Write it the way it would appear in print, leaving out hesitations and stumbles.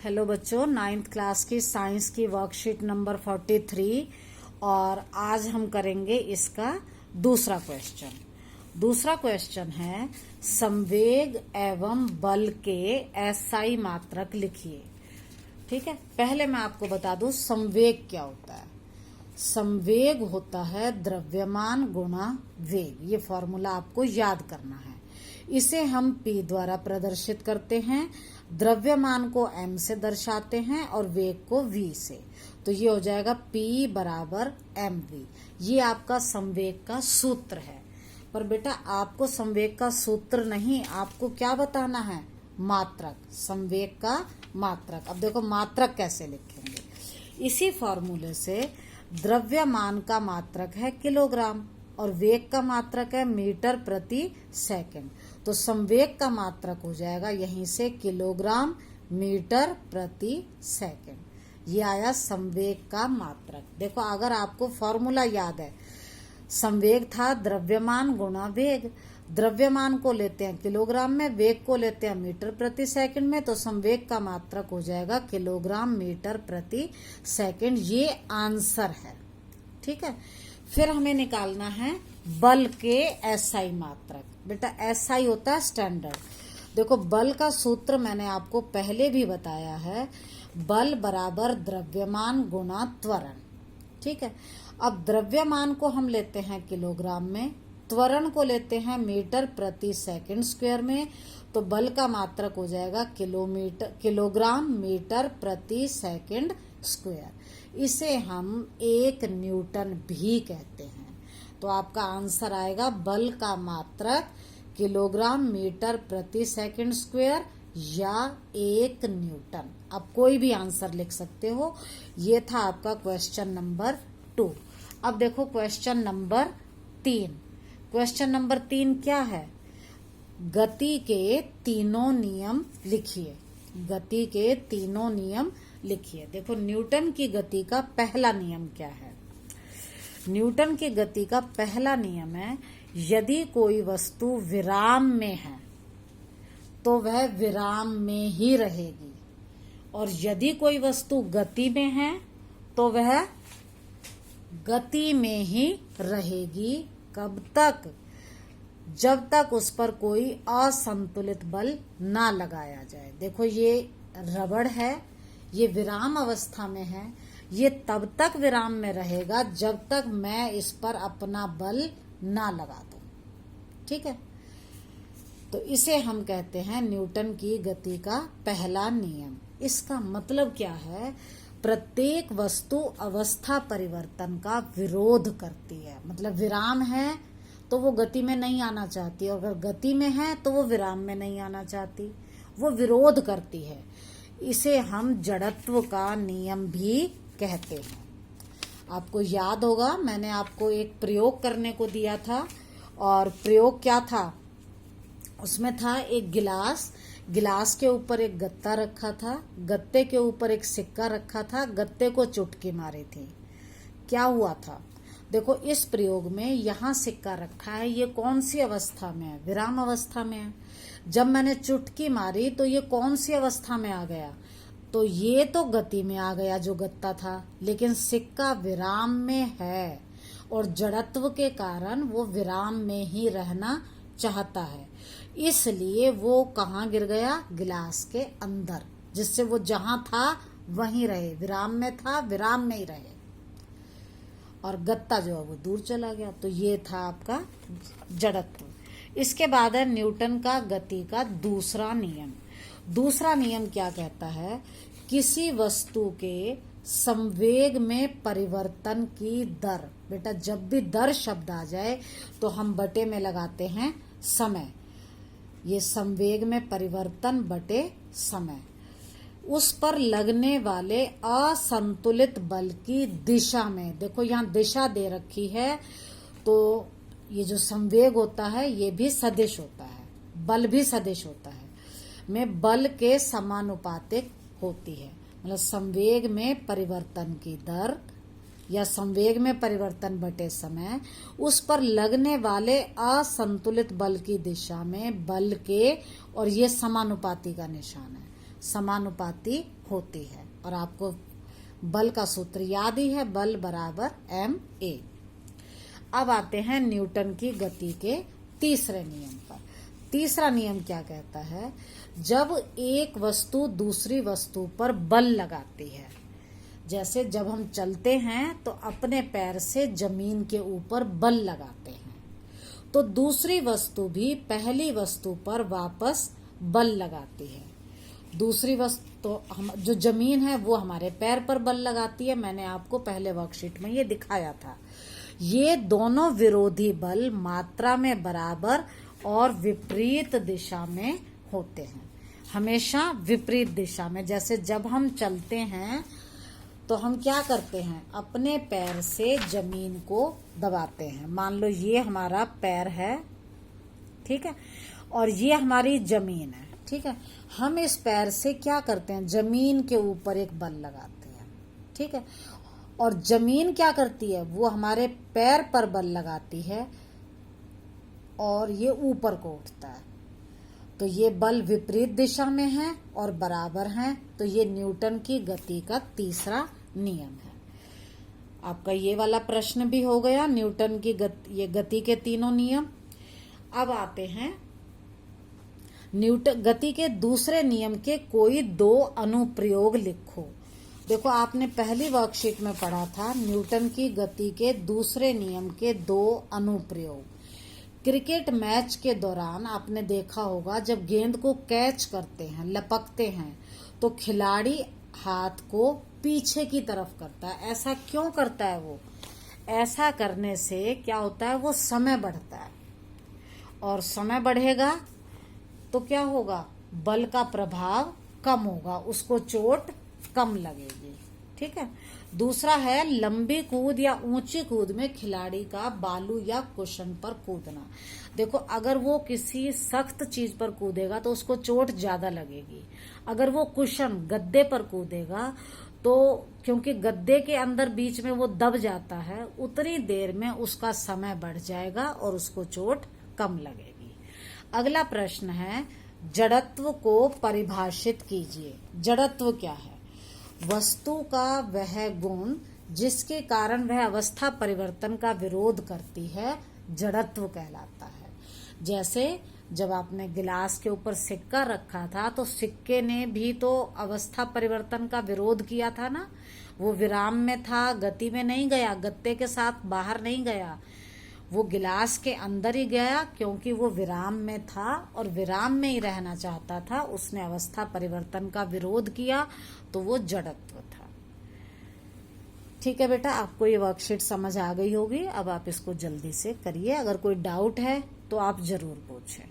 Hello बच्चों, 9th class की science की वर्कशीट नंबर 43 और आज हम करेंगे इसका दूसरा क्वेश्चन। दूसरा क्वेश्चन है संवेग एवं बल के एसआई मात्रक लिखिए। ठीक है, पहले मैं आपको बता दूं संवेग क्या होता है। संवेग होता है द्रव्यमान गुणा वेग। ये फॉर्मूला आपको याद करना है। इसे हम P द्वारा प्रदर्शित करते हैं। द्रव्यमान को m से दर्शाते हैं और वेग को v से। तो ये हो जाएगा P बराबर mv। ये आपका संवेग का सूत्र है। पर बेटा आपको संवेग का सूत्र नहीं, आपको क्या बताना है? मात्रक, संवेग का मात्रक। अब देखो मात्रक कैसे लिखेंगे। इसी फॉर्मूले से द्रव्यमान का मात्रक है किलोग्राम और वेग का मात्रक है मीटर प्रति सेकंड। तो संवेग का मात्रक हो जाएगा यहीं से किलोग्राम मीटर प्रति सेकंड। ये आया संवेग का मात्रक। देखो अगर आपको फॉर्मूला याद है, संवेग था द्रव्यमान गुणा वेग। द्रव्यमान को लेते हैं किलोग्राम में, वेग को लेते हैं मीटर प्रति सेकंड में, तो संवेग का मात्रक हो जाएगा किलोग्राम मीटर प्रति सेकंड। ये आंसर है। ठीक है, फिर हमें निकालना है बल के एसआई मात्रक। बेटा एसआई होता है स्टैंडर्ड। देखो बल का सूत्र मैंने आपको पहले भी बताया है, बल बराबर द्रव्यमान गुणा त्वरण। ठीक है, अब द्रव्यमान को हम लेते हैं किलोग्राम में, त्वरण को लेते हैं मीटर प्रति सेकंड स्क्वायर में, तो बल का मात्रक हो जाएगा किलोग्राम मीटर प्रति सेकंड स्क्वायर। इसे हम 1 न्यूटन भी कहते हैं। तो आपका आंसर आएगा बल का मात्रक किलोग्राम मीटर प्रति सेकंड स्क्वायर या 1 न्यूटन। अब कोई भी आंसर लिख सकते हो। ये था आपका क्वेश्चन नंबर 2। अब देखो क्वेश्चन नंबर 3। क्वेश्चन नंबर 3 क्या है? गति के तीनों नियम लिखिए। गति के तीनों नियम लिखिए। देखो न्यूटन की गति का पहला नियम क्या है? न्यूटन की गति का पहला नियम है, यदि कोई वस्तु विराम में है तो वह विराम में ही रहेगी, और यदि कोई वस्तु गति में है तो वह गति में ही रहेगी। कब तक? जब तक उस पर कोई असंतुलित बल ना लगाया जाए। देखो ये रबड़ है, ये विराम अवस्था में है, ये तब तक विराम में रहेगा जब तक मैं इस पर अपना बल ना लगा दूं। ठीक है, तो इसे हम कहते हैं न्यूटन की गति का पहला नियम। इसका मतलब क्या है? प्रत्येक वस्तु अवस्था परिवर्तन का विरोध करती है। मतलब विराम है तो वो गति में नहीं आना चाहती, और अगर गति में है तो वो विराम में नहीं आना चाहती, वो विरोध करती है। इसे हम जड़त्व का नियम भी कहते हैं। आपको याद होगा मैंने आपको एक प्रयोग करने को दिया था, और प्रयोग क्या था? उसमें था एक गिलास, गिलास के ऊपर एक गत्ता रखा था, गत्ते के ऊपर एक सिक्का रखा था, गत्ते को चुटकी मारी थी। क्या हुआ था? देखो इस प्रयोग में यहाँ सिक्का रखा है, ये कौन सी अवस्था में है? विराम अवस्था में है। जब मैंने चुटकी मारी तो ये कौन सी अवस्था में आ गया? तो ये तो गति में आ गया जो गत्ता था, लेकिन सिक्का विराम में है, और जड़त्व के कारण वो विराम में ही रहना चाहता है। इसलिए वो कहाँ गिर गया? गिलास के अंदर, जिससे वो जहां था वहीं रहे। विराम में था, विराम में ही रहे, और गत्ता जो है वो दूर चला गया। तो ये था आपका जड़त्व। इसके बाद है न्यूटन का गति का दूसरा नियम। दूसरा नियम क्या कहता है? किसी वस्तु के संवेग में परिवर्तन की दर। बेटा जब भी दर शब्द आ जाए तो हम बटे में लगाते हैं समय। ये संवेग में परिवर्तन बटे समय। उस पर लगने वाले असंतुलित बल की दिशा में। देखो यहाँ दिशा दे रखी है, तो ये जो संवेग होता है ये भी सदिश होता है, बल भी सदिश होता है, में बल के समानुपातिक होती है। मतलब संवेग में परिवर्तन की दर या संवेग में परिवर्तन बटे समय, उस पर लगने वाले असंतुलित बल की दिशा में बल के, और ये समानुपाती का निशान है। समानुपाती होती है। और आपको बल का सूत्र याद ही है, बल बराबर ma। अब आते हैं न्यूटन की गति के तीसरे नियम पर। तीसरा नियम क्या कहता है? जब एक वस्तु दूसरी वस्तु पर बल लगाती है, जैसे जब हम चलते हैं तो अपने पैर से जमीन के ऊपर बल लगाते हैं, तो दूसरी वस्तु भी पहली वस्तु पर वापस बल लगाती है। दूसरी वस्तु तो हम जो जमीन है वो हमारे पैर पर बल लगाती है। मैंने आपको पहले वर्कशीट में ये दिखाया था। ये दोनों विरोधी बल मात्रा में बराबर और विपरीत दिशा में होते हैं, हमेशा विपरीत दिशा में। जैसे जब हम चलते हैं तो हम क्या करते हैं? अपने पैर से जमीन को दबाते हैं। मान लो ये हमारा पैर है, ठीक है, और ये हमारी जमीन है, ठीक है। हम इस पैर से क्या करते हैं? जमीन के ऊपर एक बल लगाते हैं, ठीक है। और जमीन क्या करती है? वो हमारे पैर पर बल लगाती है और ये ऊपर को उठता है। तो ये बल विपरीत दिशा में है और बराबर हैं। तो ये न्यूटन की गति का तीसरा नियम है। आपका ये वाला प्रश्न भी हो गया, न्यूटन की ये गति के तीनों नियम। अब आते हैं न्यूटन गति के दूसरे नियम के कोई दो अनुप्रयोग लिखो। देखो, आपने पहली वर्कशीट में पढ़ा था न्यूटन की गति के दूसरे नियम के दो अनुप्रयोग। क्रिकेट मैच के दौरान आपने देखा होगा, जब गेंद को कैच करते हैं, लपकते हैं, तो खिलाड़ी हाथ को पीछे की तरफ करता है। ऐसा क्यों करता है? वो ऐसा करने से क्या होता है? वो समय बढ़ता है, और समय बढ़ेगा तो क्या होगा? बल का प्रभाव कम होगा, उसको चोट कम लगेगी, ठीक है। दूसरा है लंबी कूद या ऊंची कूद में खिलाड़ी का बालू या कुशन पर कूदना। देखो, अगर वो किसी सख्त चीज पर कूदेगा तो उसको चोट ज्यादा लगेगी। अगर वो कुशन गद्दे पर कूदेगा तो क्योंकि गद्दे के अंदर बीच में वो दब जाता है, उतनी देर में उसका समय बढ़ जाएगा और उसको चोट कम लगेगी। अगला प्रश्न है, जड़त्व को परिभाषित कीजिए। जड़त्व क्या है? वस्तु का वह गुण जिसके कारण वह अवस्था परिवर्तन का विरोध करती है, जड़त्व कहलाता है। जैसे जब आपने गिलास के ऊपर सिक्का रखा था तो सिक्के ने भी तो अवस्था परिवर्तन का विरोध किया था ना। वो विराम में था, गति में नहीं गया, गत्ते के साथ बाहर नहीं गया, वो गिलास के अंदर ही गया, क्योंकि वो विराम में था और विराम में ही रहना चाहता था। उसने अवस्था परिवर्तन का विरोध किया, तो वो जड़त्व था। ठीक है बेटा, आपको ये वर्कशीट समझ आ गई होगी। अब आप इसको जल्दी से करिए। अगर कोई डाउट है तो आप जरूर पूछें।